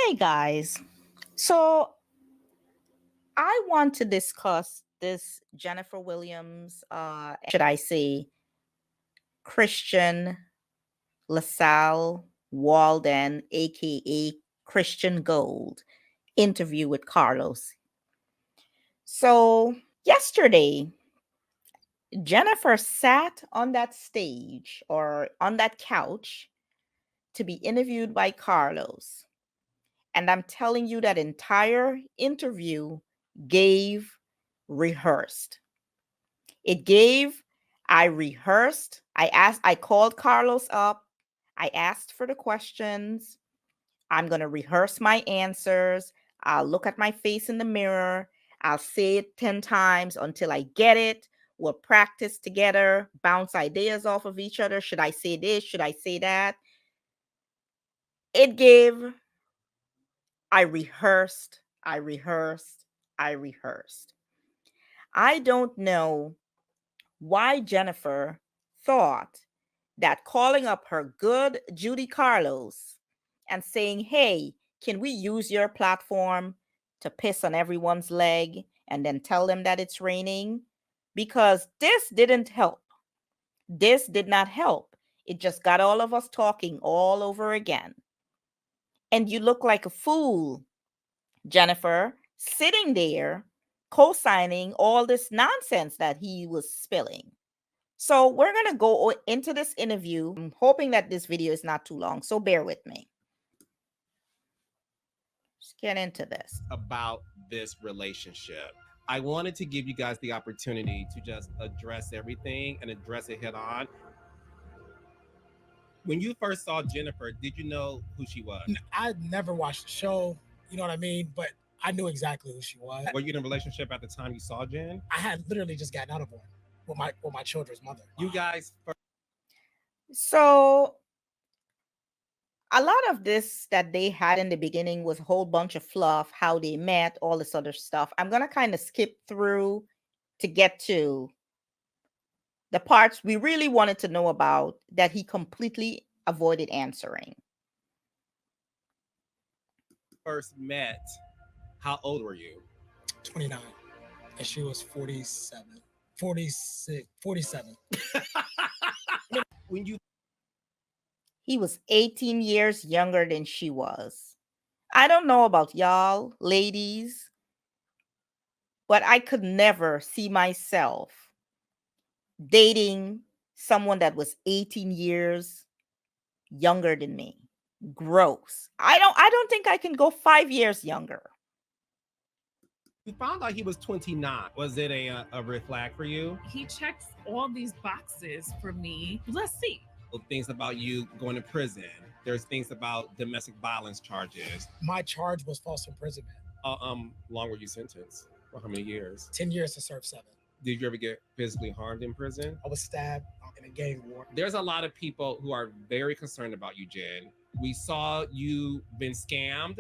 Hey guys, so I want to discuss this Jennifer Williams, should I say, Christian LaSalle Walden, aka Christiangold, interview with Carlos. So yesterday, Jennifer sat on that stage or on that couch to be interviewed by Carlos. And I'm telling you that entire interview gave rehearsed. It gave, I rehearsed, I called Carlos up, I asked for the questions. I'm going to rehearse my answers. I'll look at my face in the mirror. I'll say it 10 times until I get it. We'll practice together, bounce ideas off of each other. Should I say this? Should I say that? It gave, I rehearsed, I rehearsed, I rehearsed. I don't know why Jennifer thought that calling up her good Judy Carlos and saying, hey, can we use your platform to piss on everyone's leg and then tell them that it's raining? Because this didn't help. This did not help. It just got all of us talking all over again. And you look like a fool, Jennifer, sitting there co-signing all this nonsense that he was spilling. So we're going to go into this interview. I'm hoping that this video is not too long, so bear with me. Let's get into this. About this relationship. I wanted to give you guys the opportunity to just address everything and address it head on. When you first saw Jennifer, did you know who she was? I never watched the show, you know what I mean? But I knew exactly who she was. Were you in a relationship at the time you saw Jen? I had literally just gotten out of one with my children's mother. You guys So a lot of this that they had in the beginning was a whole bunch of fluff, how they met, all this other stuff. I'm going to kind of skip through to get to the parts we really wanted to know about that he completely avoided answering. first met, how old were you? 29. And she was 47. 46, 47. When you He was 18 years younger than she was. I don't know about y'all, ladies, but I could never see myself dating someone that was 18 years younger than me. Gross. I don't think I can go 5 years younger. you found out he was 29, was it a red flag for you? He checks all these boxes for me. Let's see. Things about you going to prison. There's things about domestic violence charges. My charge was false imprisonment. Long were you sentenced? For how many years? 10 years to serve 7. Did you ever get physically harmed in prison? I was stabbed in a gang war. There's a lot of people who are very concerned about you, Jen. We saw you been scammed.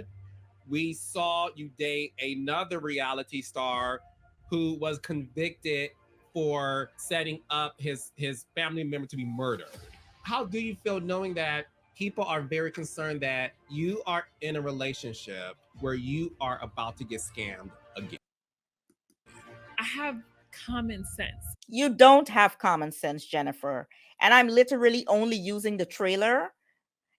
We saw you date another reality star who was convicted for setting up his family member to be murdered. How do you feel knowing that people are very concerned that you are in a relationship where you are about to get scammed again? I have common sense. You don't have common sense, Jennifer. And I'm literally only using the trailer.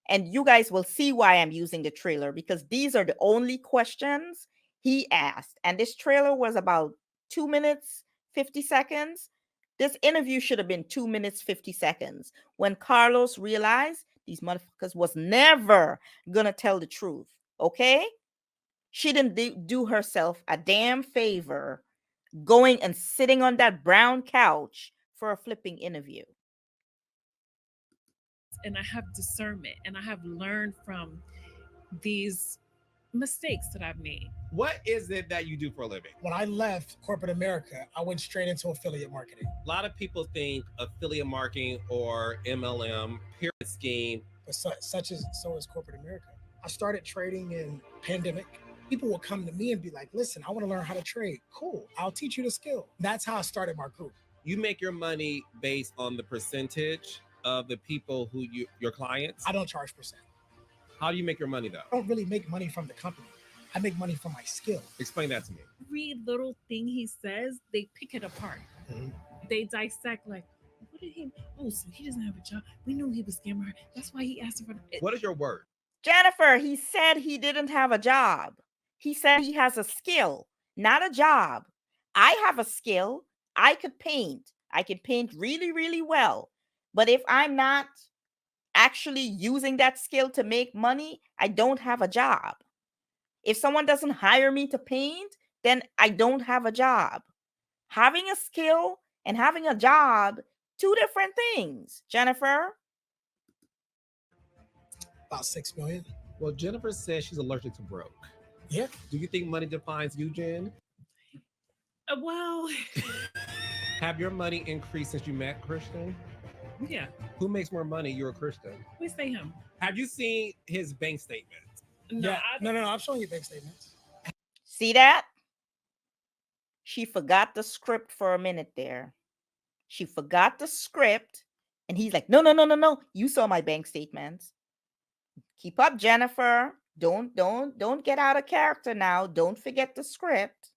And you guys will see why I'm using the trailer, because these are the only questions he asked. And this trailer was about 2 minutes, 50 seconds. This interview should have been 2 minutes, 50 seconds. When Carlos realized these motherfuckers was never going to tell the truth. Okay? She didn't do herself a damn favor going and sitting on that brown couch for a flipping interview. And I have discernment, and I have learned from these mistakes that I've made. What is it that you do for a living? When I left corporate America, I went straight into affiliate marketing. A lot of people think affiliate marketing or MLM pyramid scheme. But so is corporate America. I started trading in pandemic. People will come to me and be like, listen, I want to learn how to trade. Cool, I'll teach you the skill. That's how I started my group. You make your money based on the percentage of the people who your clients? I don't charge percent. How do you make your money though? I don't really make money from the company. I make money from my skill. Explain that to me. Every little thing he says, they pick it apart. Mhm. They dissect like, what did he? Oh, so he doesn't have a job. We knew he was scamming her. That's why he asked her for. What is your word? Jennifer, he said he didn't have a job. He said he has a skill, not a job. I have a skill. I could paint. I could paint really, really well. But if I'm not actually using that skill to make money, I don't have a job. If someone doesn't hire me to paint, then I don't have a job. Having a skill and having a job, two different things, Jennifer. About 6 million. Well, Jennifer says she's allergic to broke. Yeah. Do you think money defines you, Jen? Well, Have your money increased since you met Christian? yeah, Who makes more money? You're a Christian. we say him. Have you seen his bank statements? No, Yeah. No. I'm showing you bank statements. See that? She forgot the script for a minute there. She forgot the script. And he's like, no, no, no, no, no. You saw my bank statements. Keep up, Jennifer. Don't get out of character now. Don't forget the script.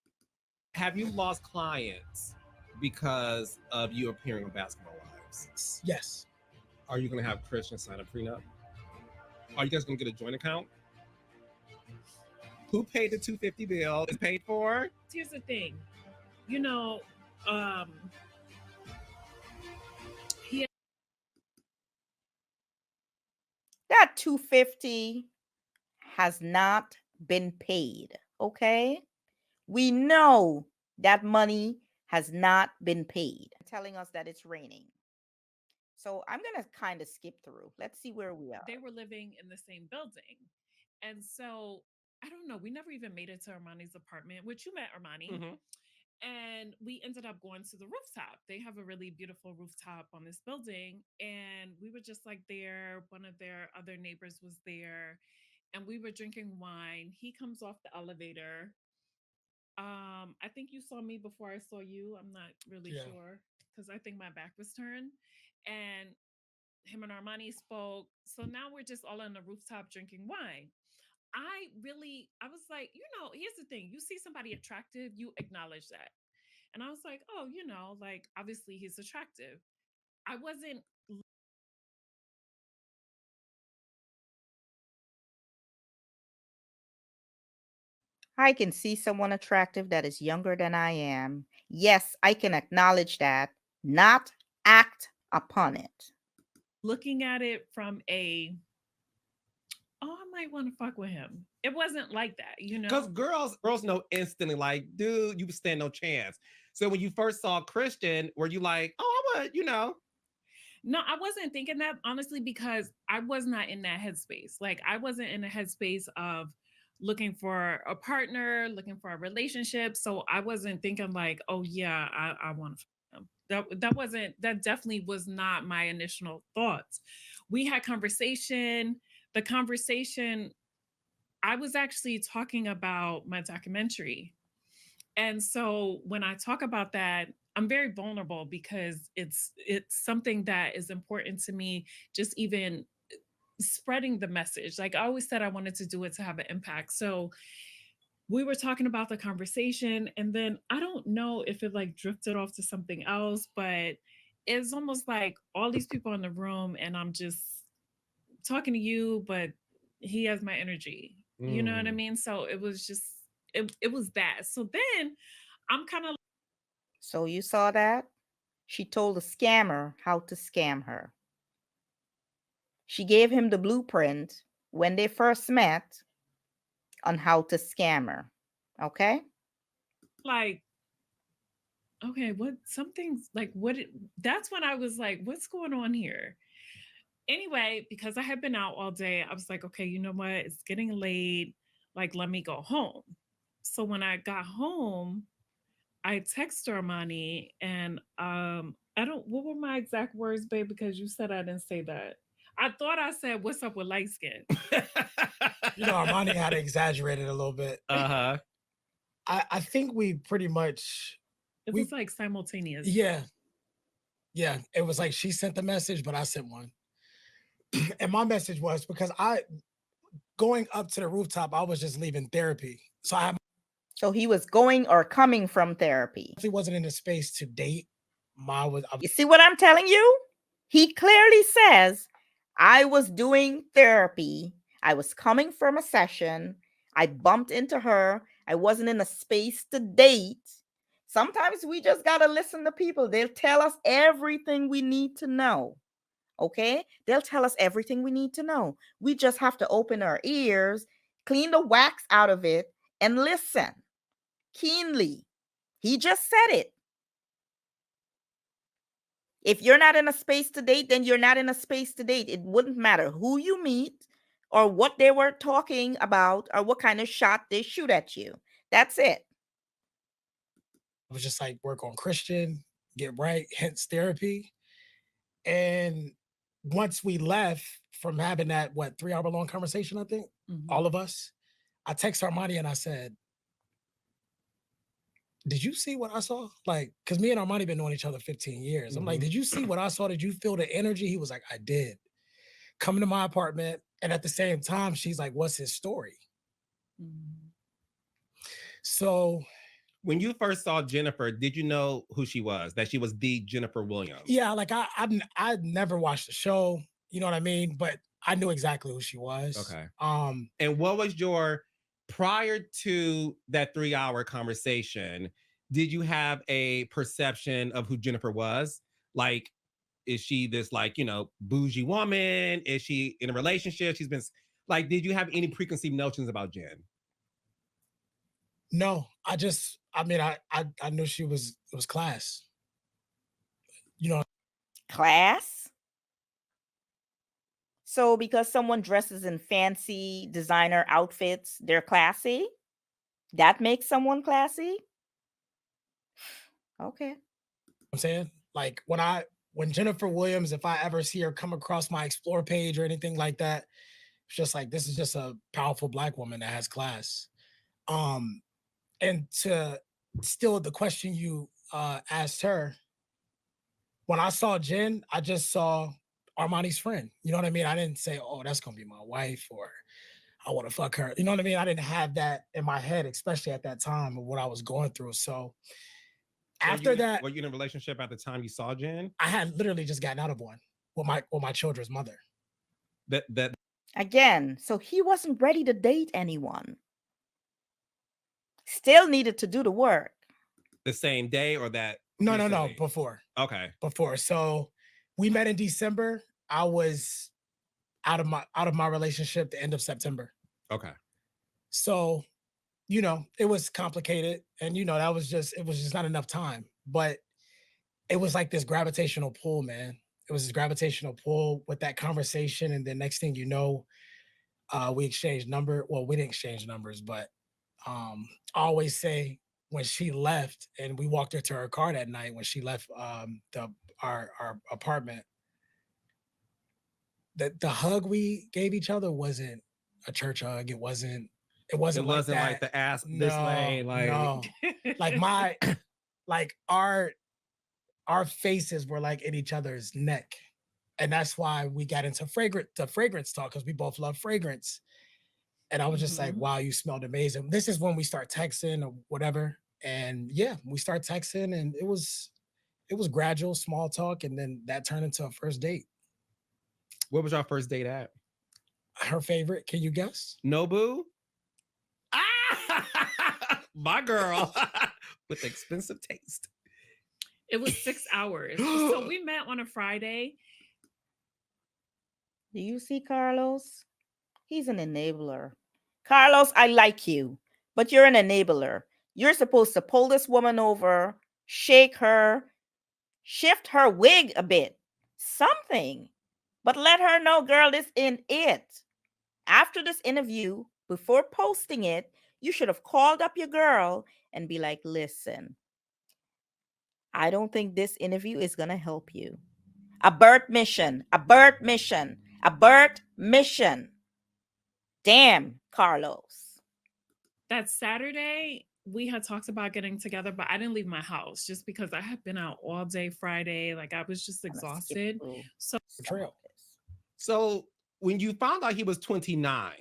Have you lost clients because of you appearing on Basketball Wives? Yes. Are you going to have Christian sign a prenup? Are you guys going to get a joint account? Who paid the $250 bill? Is paid for? here's the thing, you know, he That $250 has not been paid. Okay? We know that money has not been paid. Telling us that it's raining. So I'm going to kind of skip through. Let's see where we are. they were living in the same building, and so I don't know. We never even made it to Armani's apartment, which you met Armani. Mhm. And we ended up going to the rooftop. They have a really beautiful rooftop on this building. And we were just like there. One of their other neighbors was there. And we were drinking wine. He comes off the elevator. I think you saw me before I saw you. I'm not really Yeah. sure because I think my back was turned. And him and Armani spoke. So now we're just all on the rooftop drinking wine. I was like, here's the thing. You see somebody attractive, you acknowledge that. And I was like, oh, like obviously he's attractive. I wasn't I can see someone attractive that is younger than I am. Yes, I can acknowledge that, not act upon it. looking at it from I might want to fuck with him. It wasn't like that, Because girls know instantly, like, dude, you stand no chance. So when you first saw Christian, were you like, oh, I would, No, I wasn't thinking that honestly because I was not in that headspace. Like I wasn't in a headspace of looking for a partner, looking for a relationship. So I wasn't thinking like, oh yeah, I want to fuck him. That definitely was not my initial thoughts. We had conversation. The conversation, I was actually talking about my documentary. And so when I talk about that, I'm very vulnerable because it's something that is important to me, just even spreading the message. Like I always said I wanted to do it to have an impact. So we were talking about the conversation and then I don't know if it like drifted off to something else, but it's almost like all these people in the room and I'm just talking to you, but he has my energy. You know what I mean? So it was just it was that. So then I'm kind of So you saw that? She told a scammer how to scam her. She gave him the blueprint when they first met on how to scam her. Okay? like, okay, what something's like that's when I was like, what's going on here? Anyway, because I had been out all day, I was like, okay, you know what? It's getting late. Like, let me go home. So when I got home, I texted Armani and I don't what were my exact words, babe, because you said I didn't say that. I thought I said, what's up with light skin? Armani had to exaggerate it a little bit. Uh-huh. I think we pretty much. It was like simultaneous. Yeah. Yeah. It was like she sent the message, but I sent one. And my message was because going up to the rooftop, I was just leaving therapy. So he was going or coming from therapy. He wasn't in a space to date. You see what I'm telling you? He clearly says, I was doing therapy. I was coming from a session. I bumped into her. I wasn't in a space to date. Sometimes we just got to listen to people. They'll tell us everything we need to know. Okay? They'll tell us everything we need to know. We just have to open our ears, clean the wax out of it, and listen keenly. He just said it. If you're not in a space to date, then you're not in a space to date. It wouldn't matter who you meet or what they were talking about or what kind of shot they shoot at you. That's it. I was just like, work on Christian, get right, hence therapy. And once we left from having that, 3-hour long conversation, I think, all of us, I text Armani and I said, did you see what I saw? Like, because me and Armani been knowing each other 15 years. I'm like, did you see what I saw? Did you feel the energy? He was like, I did. Coming to my apartment. And at the same time, she's like, what's his story? So when you first saw Jennifer, did you know who she was? That she was the Jennifer Williams? Yeah, like I never watched the show, you know what I mean? But I knew exactly who she was. Okay. And what was your, prior to that 3-hour conversation, did you have a perception of who Jennifer was? Like, is she this, like, you know, bougie woman? Is she in a relationship? She's been, like, did you have any preconceived notions about Jen? No, I knew it was class. You know, class. So because someone dresses in fancy designer outfits, they're classy? That makes someone classy? Okay. I'm saying, like, when Jennifer Williams, if I ever see her come across my Explore page or anything like that, it's just like, this is just a powerful Black woman that has class. And to still the question you asked her, when I saw Jen, I just saw Armani's friend. You know what I mean? I didn't say, oh, that's going to be my wife or I want to fuck her. You know what I mean? I didn't have that in my head, especially at that time of what I was going through. So after that, were you in a relationship at the time you saw Jen? I had literally just gotten out of one with my children's mother. That Again, so he wasn't ready to date anyone. Still needed to do the work. The same day or that? No, before. Okay. Before. So we met in December. I was out of my relationship the end of September. Okay. So, you know, it was complicated and you know, it was just not enough time, but it was like this gravitational pull, man. It was this gravitational pull with that conversation. And then next thing you know, we exchanged number. Well, we didn't exchange numbers, but I always say when she left and we walked her to her car that night, when she left our apartment, the hug we gave each other wasn't a church hug. It wasn't like the ass this way. Like, no. Like our faces were like in each other's neck. And that's why we got into fragrance talk, because we both love fragrance. And I was just like, wow, you smelled amazing. This is when we start texting or whatever. And yeah, we start texting and it was gradual, small talk. And then that turned into a first date. Where was our first date at? Her favorite, can you guess? Nobu? My girl with expensive taste. It was 6 hours. So we met on a Friday. Do you see Carlos? He's an enabler. Carlos, I like you, but you're an enabler. You're supposed to pull this woman over, shake her, shift her wig a bit, something. But let her know, girl, this ain't it. After this interview, before posting it, you should have called up your girl and be like, listen, I don't think this interview is going to help you. A birth mission, a birth mission, a birth mission. Damn, Carlos. That Saturday, we had talked about getting together, but I didn't leave my house just because I had been out all day Friday. Like, I was just exhausted. So when you found out he was 29,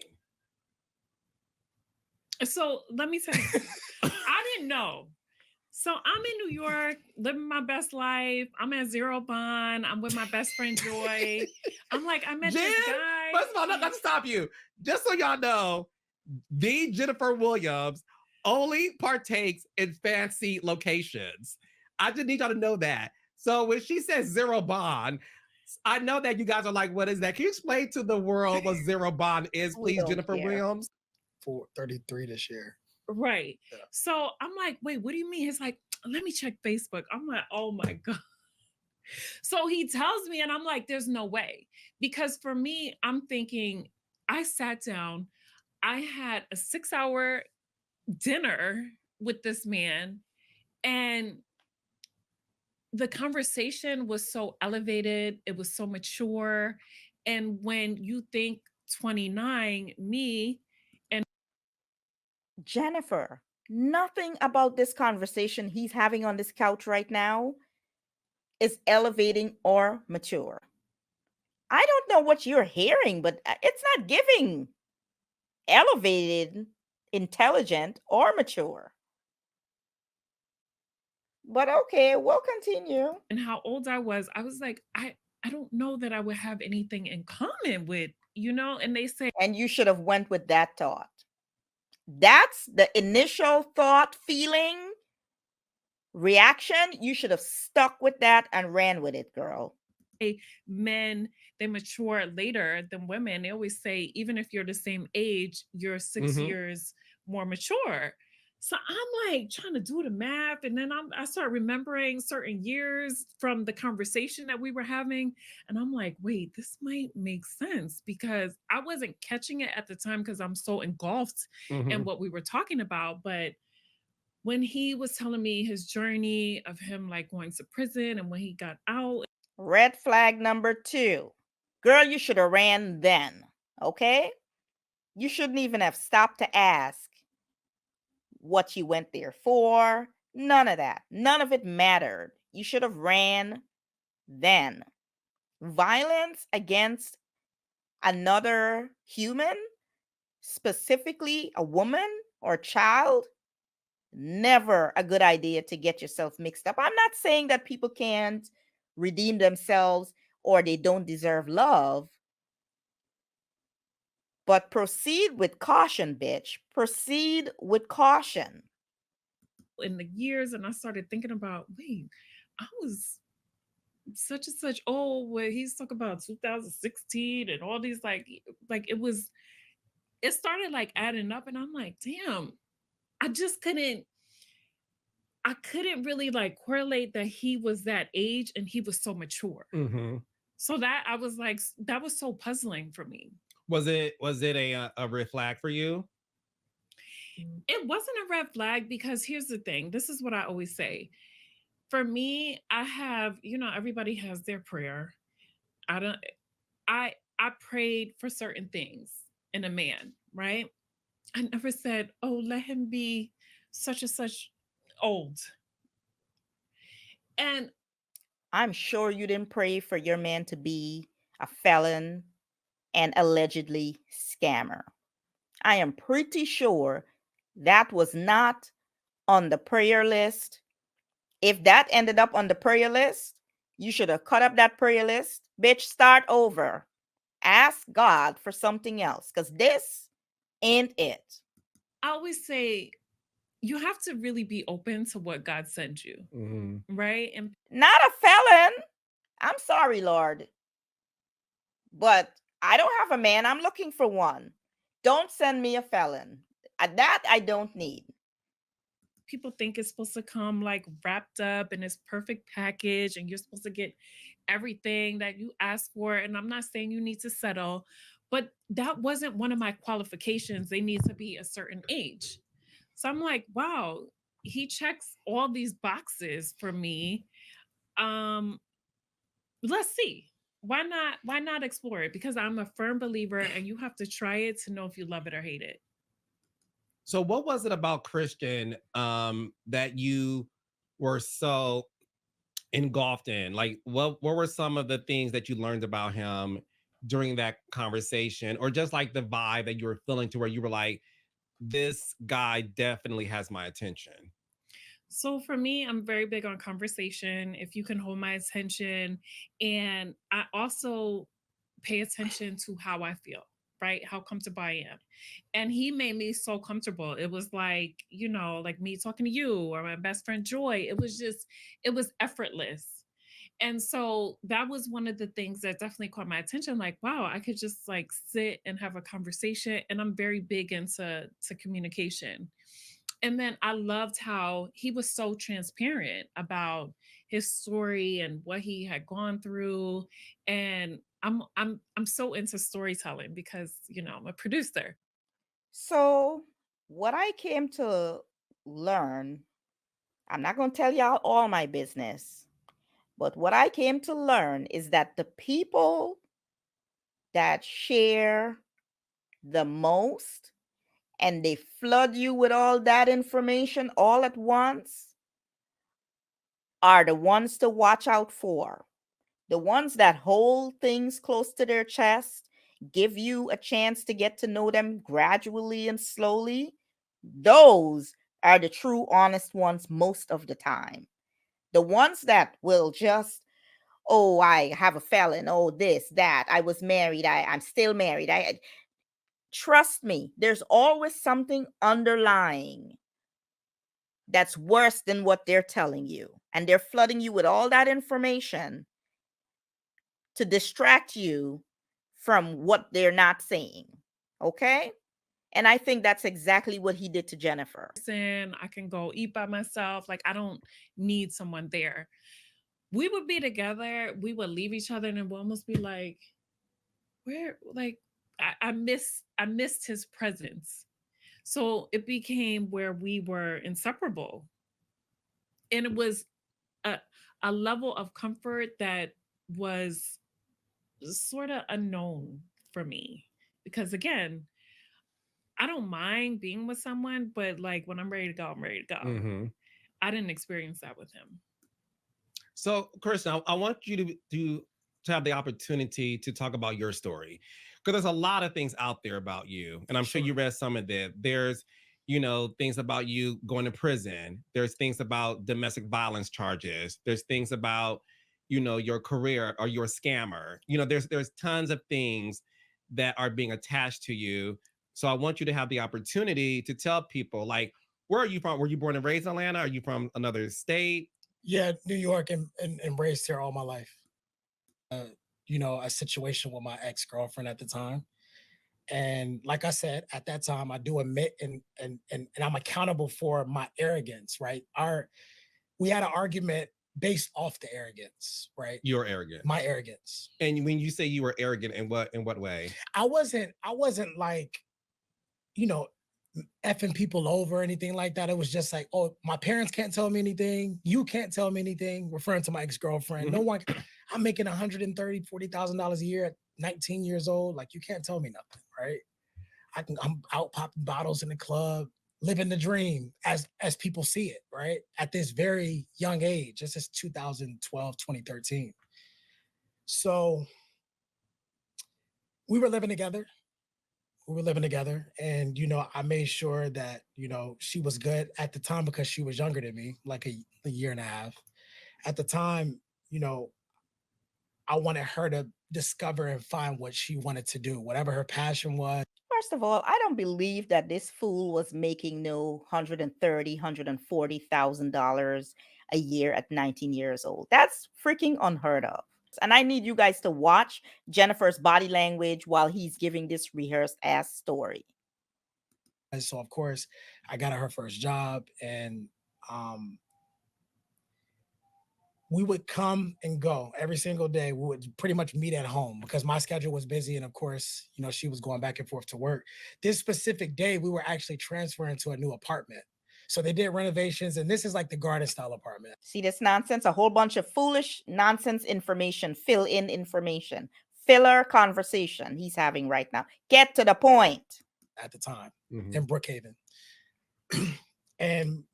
So let me tell you, I didn't know. So I'm in New York, living my best life. I'm at Zero Bond. I'm with my best friend Joy. I'm like, I met Jen, this guy. first of all, not to stop you. Just so y'all know, the Jennifer Williams only partakes in fancy locations. I just need y'all to know that. So when she says Zero Bond, I know that you guys are like, what is that? Can you explain to the world what Zero Bond is, We please, don't Jennifer care. Williams? 433 this year. Right. Yeah. So I'm like, wait, what do you mean? He's like, let me check Facebook. I'm like, oh my God. So he tells me, and I'm like, there's no way. Because for me, I'm thinking, I sat down, I had a 6 hour dinner with this man, and the conversation was so elevated, it was so mature. And when you think 29, me, and Jennifer, nothing about this conversation he's having on this couch right now is elevating or mature. I don't know what you're hearing, but it's not giving elevated, intelligent, or mature. But okay, we'll continue. and how old I was like, I don't know that I would have anything in common with, and they say, And you should have went with that thought. That's the initial thought, feeling, reaction. You should have stuck with that and ran with it, girl. men, they mature later than women. They always say, even if you're the same age, you're 6 Mhm. years more mature. So I'm like trying to do the math, and then I start remembering certain years from the conversation that we were having, and I'm like, wait, this might make sense, because I wasn't catching it at the time because I'm so engulfed in Mhm. what we were talking about. But when he was telling me his journey of him like going to prison and when he got out, Red flag number 2. Girl, you should have ran then, okay? You shouldn't even have stopped to ask what you went there for. None of that. None of it mattered. You should have ran then. Violence against another human, specifically a woman or child, never a good idea to get yourself mixed up. I'm not saying that people can't redeem themselves or they don't deserve love, but proceed with caution, bitch. Proceed with caution. in the years, and I started thinking about, wait, I was such and such old where he's talking about 2016 and all these like it started like adding up, and I'm like, damn, I just couldn't really like correlate that he was that age and he was so mature. Mhm. So that I was like, that was so puzzling for me. Was it a red flag for you? It wasn't a red flag, because here's the thing, this is what I always say. For me, I have, everybody has their prayer. I don't I prayed for certain things in a man, right? I never said, "Oh, let him be such and such old." And I'm sure you didn't pray for your man to be a felon and allegedly scammer. I am pretty sure that was not on the prayer list. If that ended up on the prayer list, you should have cut up that prayer list. Bitch, start over. Ask God for something else, because this ain't it. I always say you have to really be open to what God sends you, Mhm. right? And Not a felon. I'm sorry, Lord, but I don't have a man. I'm looking for one. Don't send me a felon. That I don't need. people think it's supposed to come like wrapped up in this perfect package, and you're supposed to get everything that you ask for. And I'm not saying you need to settle, but that wasn't one of my qualifications. They need to be a certain age. So I'm like, wow, he checks all these boxes for me. Um, let's see. Why not explore it? Because I'm a firm believer, and you have to try it to know if you love it or hate it. So what was it about Christian that you were so engulfed in? Like what were some of the things that you learned about him during that conversation, or just like the vibe that you were feeling to where you were like, this guy definitely has my attention? So for me, I'm very big on conversation. If you can hold my attention, and I also pay attention to how I feel, right? How comfortable I am. And he made me so comfortable. It was like, like me talking to you or my best friend Joy. It was effortless. And so that was one of the things that definitely caught my attention. Like, wow, I could just like sit and have a conversation. And I'm very big into communication. And then I loved how he was so transparent about his story and what he had gone through. And I'm so into storytelling because I'm a producer. So, what I came to learn, I'm not going to tell y'all all my business, but what I came to learn is that the people that share the most and they flood you with all that information all at once are the ones to watch out for. The ones that hold things close to their chest, give you a chance to get to know them gradually and slowly, those are the true honest ones most of the time. The ones that will just, oh, I have a felon, oh, this, that, I was married, I'm still married. I trust me, there's always something underlying that's worse than what they're telling you. And they're flooding you with all that information to distract you from what they're not saying. Okay? And I think that's exactly what he did to Jennifer. I can go eat by myself. Like, I don't need someone there. We would be together, we would leave each other, and it would almost be like, where, like, I missed his presence. So it became where we were inseparable. And it was a, a level of comfort that was sort of unknown for me. Because again, I don't mind being with someone, but like when I'm ready to go, I'm ready to go. Mm-hmm. I didn't experience that with him. So, Kirsten, I want you to have the opportunity to talk about your story, because there's a lot of things out there about you, and I'm sure you read some of that. There's, things about you going to prison. There's things about domestic violence charges. There's things about, your career, or you're a scammer. There's tons of things that are being attached to you. So I want you to have the opportunity to tell people, like, where are you from? Were you born and raised in Atlanta? Are you from another state? Yeah, New York, and raised here all my life. A situation with my ex-girlfriend at the time. And like I said, at that time, I do admit and I'm accountable for my arrogance, right? We had an argument based off the arrogance, right? You're arrogant. My arrogance. And when you say you were arrogant, in what way? I wasn't like, you know, effing people over or anything like that. It was just like, oh, my parents can't tell me anything. You can't tell me anything. Referring to my ex-girlfriend. Mm-hmm. No one, I'm making $130,000-$140,000 a year at 19 years old. Like, you can't tell me nothing, right? I'm out popping bottles in the club, living the dream as people see it, right? At this very young age. This is 2012, 2013. So we were living together. And I made sure that she was good at the time because she was younger than me, like a year and a half. At the time, you know I wanted her to discover and find what she wanted to do, whatever her passion was. First of all, I don't believe that this fool was making no $140,000 a year at 19 years old. That's freaking unheard of. And I need you guys to watch Jennifer's body language while he's giving this rehearsed ass story. And so of course I got her first job, and we would come and go every single day. We would pretty much meet at home because my schedule was busy. And of course, she was going back and forth to work. This specific day, we were actually transferring to a new apartment. So they did renovations, and this is like the garden style apartment. See this nonsense? A whole bunch of foolish nonsense information, fill in information, filler conversation he's having right now. Get to the point. At the time, Mm-hmm. in Brookhaven. And,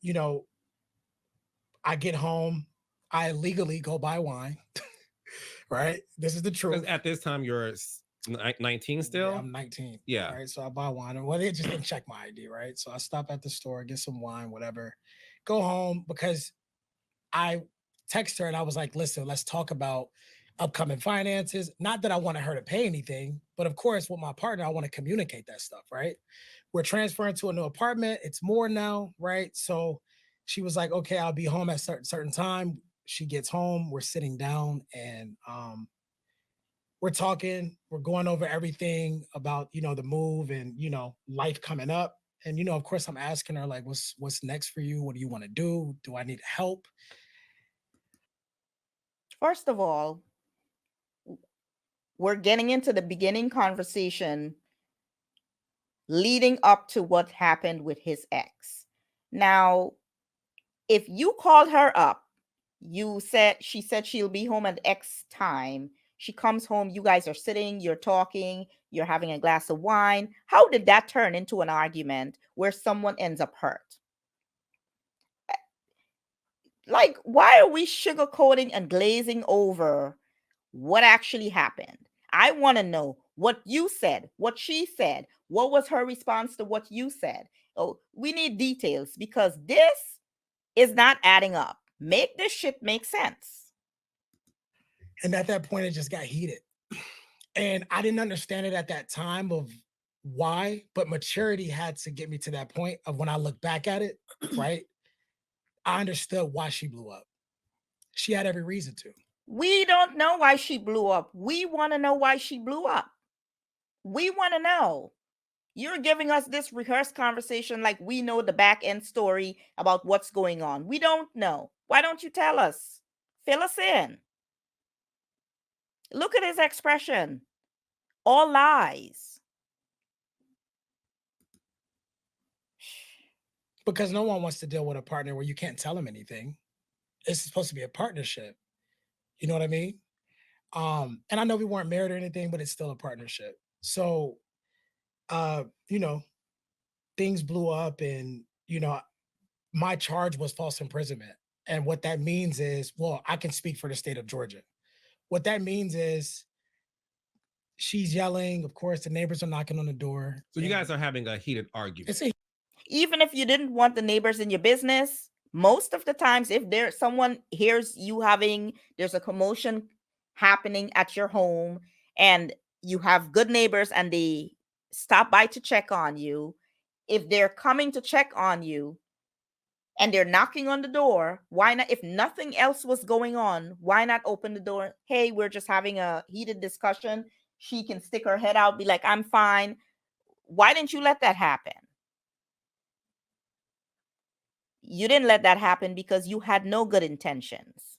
I get home, I illegally go buy wine. Right? This is the truth. At this time, you're 19 Yeah, still? I'm 19. Yeah. Right. So I buy wine. And well, they just didn't check my ID, right? So I stop at the store, get some wine, whatever, go home because I text her and I was like, listen, let's talk about upcoming finances. Not that I wanted her to pay anything, but of course, with my partner, I want to communicate that stuff, right? We're transferring to a new apartment. It's more now, right? So she was like, okay, I'll be home at certain time. She gets home, we're sitting down and we're talking, we're going over everything about, the move and, life coming up. And, of course I'm asking her like, what's next for you? What do you want to do? Do I need help? First of all, we're getting into the beginning conversation leading up to what happened with his ex. Now, if you called her up, she said she'll be home at X time. She comes home, you guys are sitting, you're talking, you're having a glass of wine. How did that turn into an argument where someone ends up hurt? Like, why are we sugarcoating and glazing over what actually happened? I want to know what you said, what she said. What was her response to what you said? Oh, we need details because this is not adding up. Make this shit make sense. And at that point, it just got heated. And I didn't understand it at that time of why, but maturity had to get me to that point of when I look back at it, right? I understood why she blew up. She had every reason to. We don't know why she blew up. We want to know why she blew up. We want to know. You're giving us this rehearsed conversation like we know the back end story about what's going on. We don't know. Why don't you tell us? Fill us in. Look at his expression. All lies. Because no one wants to deal with a partner where you can't tell them anything. It's supposed to be a partnership. You know what I mean? And I know we weren't married or anything, but it's still a partnership. So, uh, you know, things blew up and, my charge was false imprisonment. And what that means is, well, I can speak for the state of Georgia. What that means is she's yelling. Of course, the neighbors are knocking on the door. So you guys are having a heated argument. It's a Even if you didn't want the neighbors in your business, most of the times if someone hears you having there's a commotion happening at your home and you have good neighbors and they stop by to check on you, if they're coming to check on you and they're knocking on the door, why not? If nothing else was going on, why not open the door? Hey, we're just having a heated discussion. She can stick her head out, be like, I'm fine. Why didn't you let that happen? You didn't let that happen because you had no good intentions.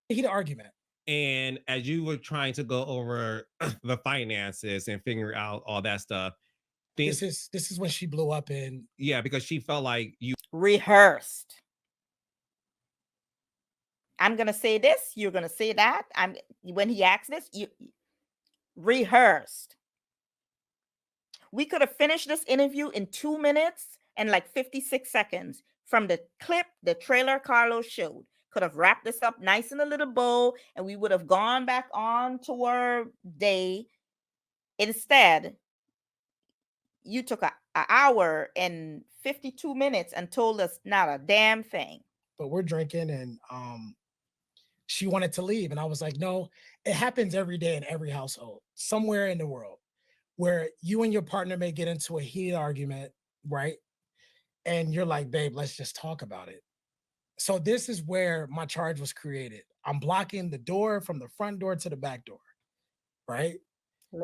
heated argument. And as you were trying to go over the finances and figure out all that stuff, things, This is when she blew up and yeah, because she felt like you Rehearsed. I'm gonna say this, you're gonna say that. When he asked this, you rehearsed. We could have finished this interview in 2 minutes and like 56 seconds from the clip, the trailer Carlos showed. Could have wrapped this up nice in a little bow and we would have gone back on to our day. Instead, you took an hour and 52 minutes and told us not a damn thing. but we're drinking and she wanted to leave and I was like, no, it happens every day in every household somewhere in the world where you and your partner may get into a heated argument, right? And you're like, babe, let's just talk about it. So this is where my charge was created. I'm blocking the door from the front door to the back door, right?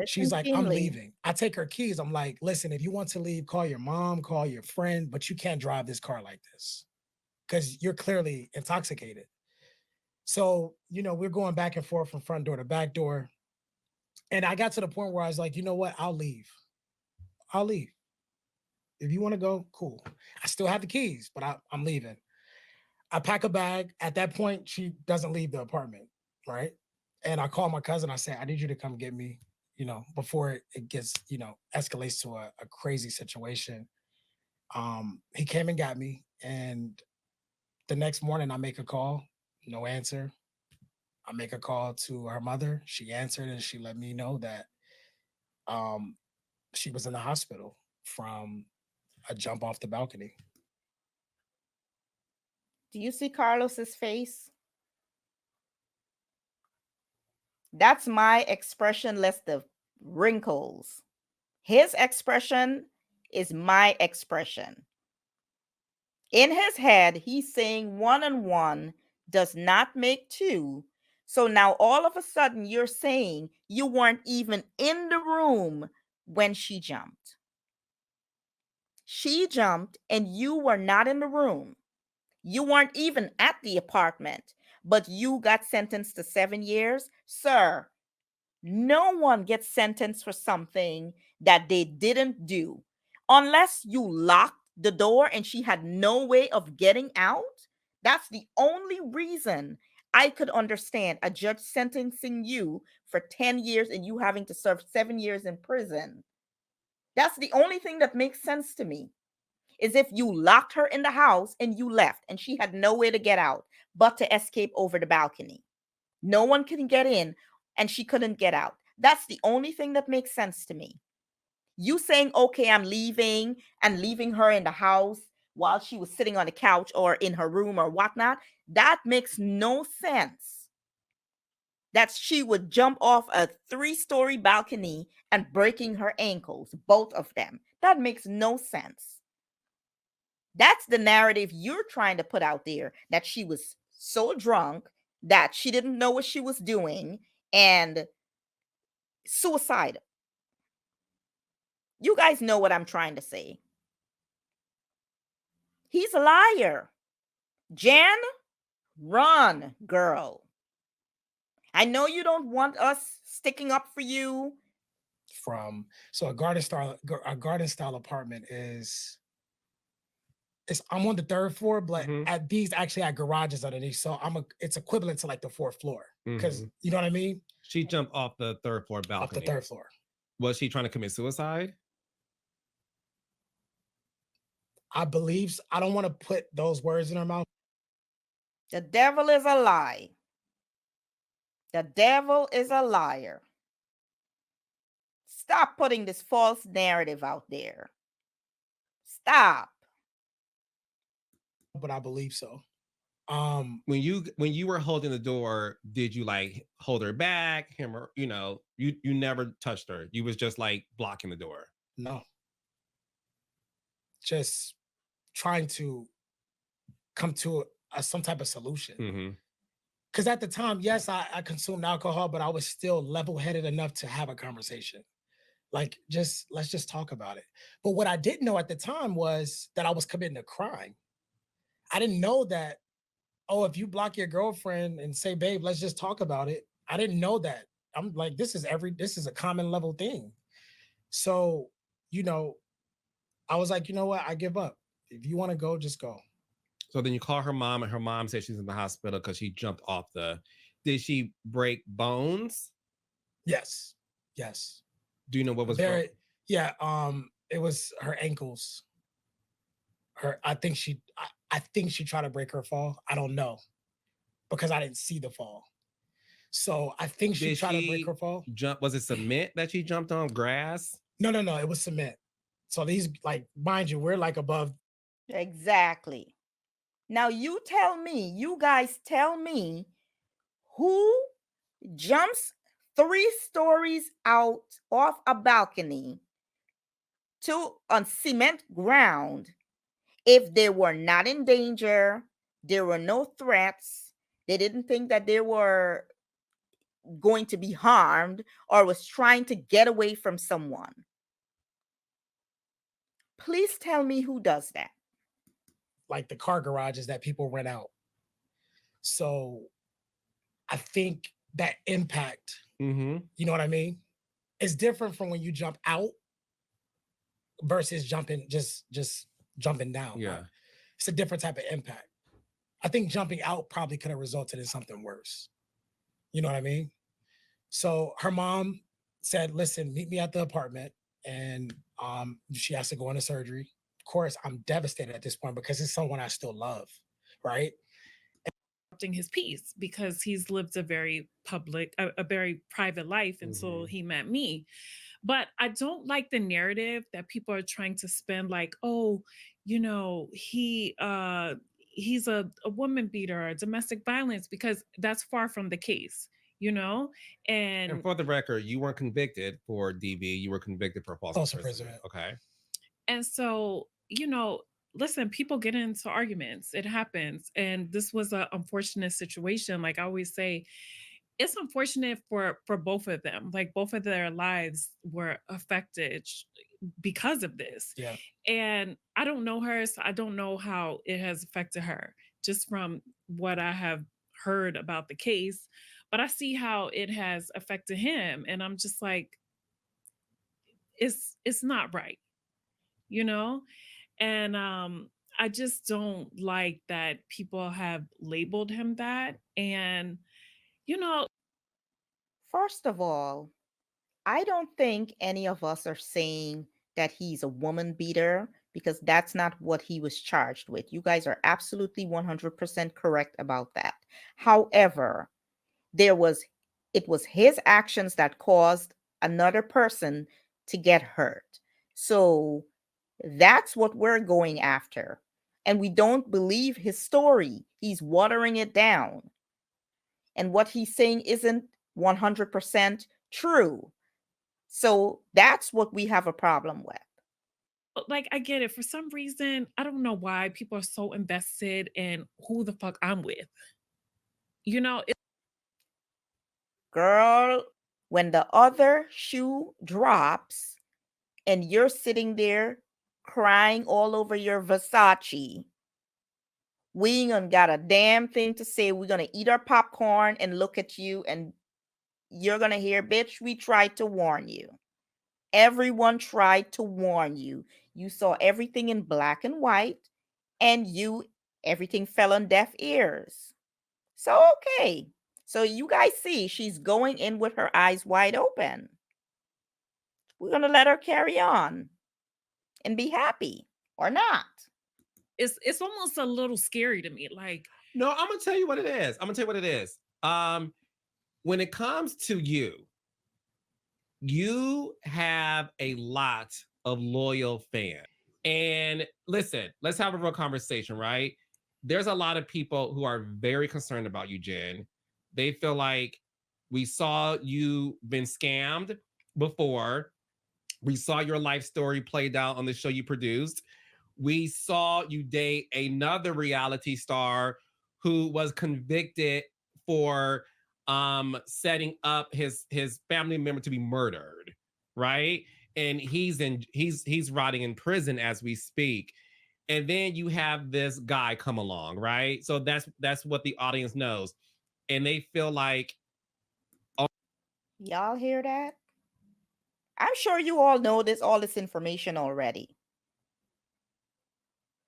She's Listen like, I'm keenly. leaving. I take her keys. I'm like, listen, if you want to leave, call your mom, call your friend, but you can't drive this car like this because you're clearly intoxicated. So, we're going back and forth from front door to back door. And I got to the point where I was like, you know what? I'll leave. I'll leave. If you want to go, cool. I still have the keys, but I'm leaving. I pack a bag. At that point, she doesn't leave the apartment, right? And I call my cousin. I say, I need you to come get me, before it gets, escalates to a crazy situation. He came and got me. And the next morning, I make a call, no answer. I make a call to her mother. She answered and she let me know that Um, she was in the hospital from a jump off the balcony. Do you see Carlos's face? That's my expressionless the wrinkles. His expression is my expression. In his head, he's saying one and one does not make two. So now all of a sudden you're saying you weren't even in the room when she jumped. She jumped and you were not in the room. You weren't even at the apartment, but you got sentenced to 7 years. Sir, no one gets sentenced for something that they didn't do unless you locked the door and she had no way of getting out. That's the only reason I could understand a judge sentencing you for 10 years and you having to serve 7 years in prison. That's the only thing that makes sense to me is if you locked her in the house and you left and she had no way to get out but to escape over the balcony. No one can get in and she couldn't get out. That's the only thing that makes sense to me. You saying, okay, I'm leaving and leaving her in the house while she was sitting on the couch or in her room or whatnot, that makes no sense. That she would jump off a 3-story balcony and breaking her ankles, both of them. That makes no sense. That's the narrative you're trying to put out there, that she was so drunk that she didn't know what she was doing and suicidal. You guys know what I'm trying to say. He's a liar. Jen, run, girl. I know you don't want us sticking up for you. From so a garden style apartment is it's I'm on the 3rd floor, but at these actually had garages underneath. So it's equivalent to like the 4th floor. Because you know what I mean? She jumped off the 3rd floor Off balcony. the 3rd floor. Was she trying to commit suicide? I believe I don't want to put those words in her mouth. The devil is a lie. The devil is a liar. Stop putting this false narrative out there. Stop. But I believe so. When you were holding the door, did you like hold her back, him, or you never touched her? You was just like blocking the door. No. Just trying to come to some type of solution. Because at the time, yes, I consumed alcohol, but I was still level-headed enough to have a conversation. Like, let's just talk about it. But what I didn't know at the time was that I was committing a crime. I didn't know that, oh, if you block your girlfriend and say, babe, let's just talk about it. I didn't know that. I'm like, this is a common level thing. So, I was like, you know what? I give up. If you want to go, just go. So then you call her mom, and her mom said she's in the hospital because she jumped off the. Did she break bones? Yes. Do you know what was there? Yeah. It was her ankles. I think she tried to break her fall. I don't know because I didn't see the fall. So I think she tried to break her fall. Was it cement that she jumped on? Grass? No. It was cement. So these, like, mind you, we're like above. Exactly. Now you guys tell me, who jumps 3 stories out off a balcony to on cement ground if they were not in danger, there were no threats, they didn't think that they were going to be harmed or was trying to get away from someone. Please tell me who does that. Like the car garages that people rent out. So I think that impact, you know what I mean? It's different from when you jump out versus jumping, just jumping down. Yeah. It's a different type of impact. I think jumping out probably could have resulted in something worse. You know what I mean? So her mom said, listen, meet me at the apartment. And she has to go into surgery. Of course, I'm devastated at this point because it's someone I still love, right? His peace because he's lived a very very private life until he met me. But I don't like the narrative that people are trying to spin like, oh, he's a woman beater or domestic violence, because that's far from the case, you know? And And for the record, you weren't convicted for DV. You were convicted for false False imprisonment. imprisonment. Okay. and so, listen, people get into arguments. It happens. And this was an unfortunate situation. Like I always say, it's unfortunate for both of them. Like both of their lives were affected because of this. Yeah. And I don't know her, so I don't know how it has affected her, just from what I have heard about the case. But I see how it has affected him, and I'm just like, it's not right, you know? And I just don't like that people have labeled him that. And you know, First of all, I don't think any of us are saying that he's a woman beater because that's not what he was charged with. You guys are absolutely 100% correct about that. However, there was it was his actions that caused another person to get hurt. So that's what we're going after. And we don't believe his story. He's watering it down. And what he's saying isn't 100% true. So that's what we have a problem with. like, I get it. For some reason, I don't know why people are so invested in who the fuck I'm with. You know, Girl, when the other shoe drops and you're sitting there crying all over your Versace, we ain't gonna got a damn thing to say. We're gonna eat our popcorn and look at you, and you're gonna hear, bitch, we tried to warn you. Everyone tried to warn you. You saw everything in black and white, and everything fell on deaf ears. So, okay. So, you guys see, she's going in with her eyes wide open. We're going to let her carry on and be happy or not. it's almost a little scary to me. Like, No, I'm gonna tell you what it is. I'm gonna tell you what it is. When it comes to you, you have a lot of loyal fans. And listen, let's have a real conversation, right? There's a lot of people who are very concerned about you, Jen. They feel like we saw you been scammed before. We saw your life story played out on the show you produced. We saw you date another reality star who was convicted for setting up his family member to be murdered, right? And he's rotting in prison as we speak. And then you have this guy come along, right? So that's what the audience knows. And they feel like, Y'all hear that? I'm sure you all know all this information already.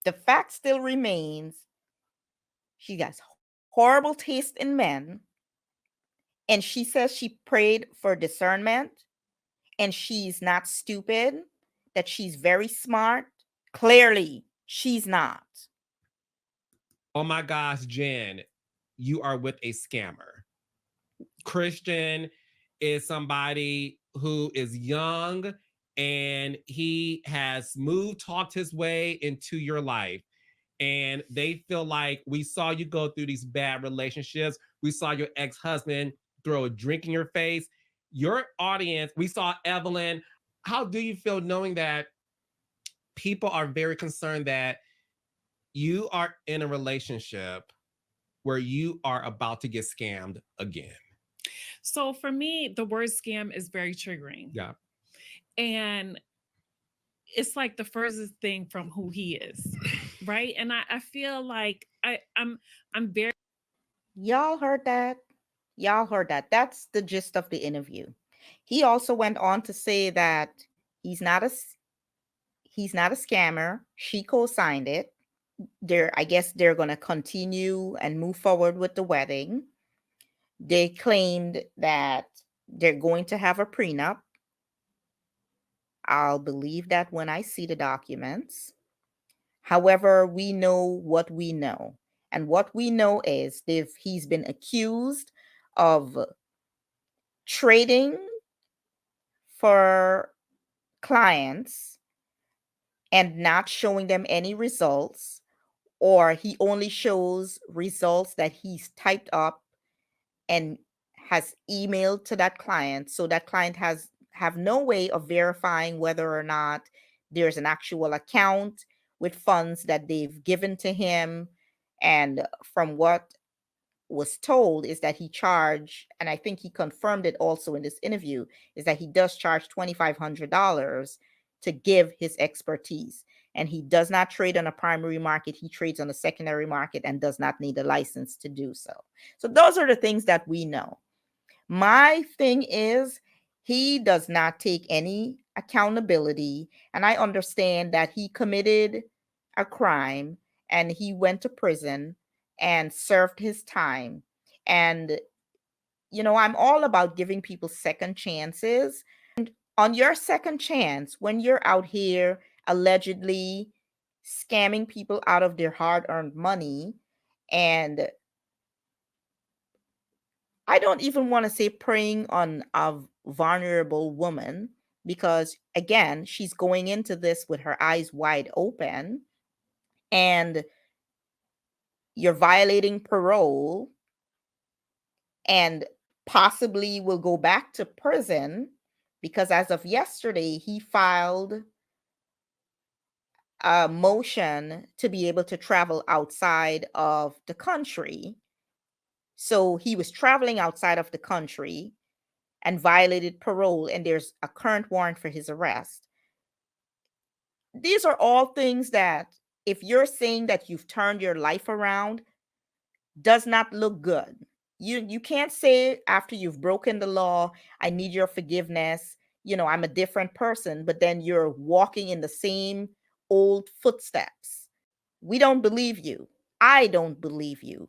The fact still remains she has horrible taste in men, and she says she prayed for discernment, and she's not stupid, that she's very smart. Clearly, she's not. oh my gosh, Jen, you are with a scammer. Christian is somebody who is young and he has moved, talked his way into your life. And they feel like we saw you go through these bad relationships. We saw your ex husband throw a drink in your face. Your audience, we saw Evelyn. How do you feel knowing that people are very concerned that you are in a relationship where you are about to get scammed again? so for me, the word scam is very triggering. Yeah. And it's like the furthest thing from who he is. Right. And I feel like I'm very Y'all heard that? Y'all heard that. That's the gist of the interview. He also went on to say that he's not a he's not a scammer. She co-signed it. I guess they're going to continue and move forward with the wedding. They claimed that they're going to have a prenup. I'll believe that when I see the documents. However, we know what we know. And what we know is if he's been accused of trading for clients and not showing them any results, or he only shows results that he's typed up and has emailed to that client, so that client has have no way of verifying whether or not there's an actual account with funds that they've given to him. And from what was told is that he charged, and I think he confirmed it also in this interview, is that he does charge $2,500 to give his expertise. And he does not trade on a primary market. He trades on a secondary market and does not need a license to do so. So those are the things that we know. My thing is, he does not take any accountability. And I understand that he committed a crime and he went to prison and served his time. And, I'm all about giving people second chances. And on your second chance, when you're out here allegedly scamming people out of their hard earned money, and I don't even want to say preying on a vulnerable woman, because, again, she's going into this with her eyes wide open, and you're violating parole and possibly will go back to prison, because as of yesterday, he filed a motion to be able to travel outside of the country. So he was traveling outside of the country and violated parole, and there's a current warrant for his arrest. These are all things that, if you're saying that you've turned your life around, does not look good. You can't say after you've broken the law, I need your forgiveness, I'm a different person, but then you're walking in the same old footsteps. We don't believe you. I don't believe you.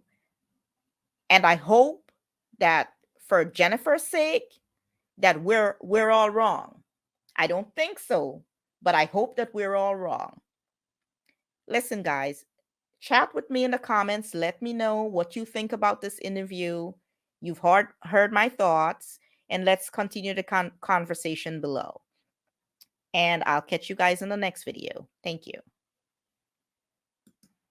And I hope that for Jennifer's sake, that we're all wrong. I don't think so, but I hope that we're all wrong. Listen, guys, chat with me in the comments. Let me know what you think about this interview. You've heard my thoughts, and let's continue the conversation below. And I'll catch you guys in the next video. Thank you.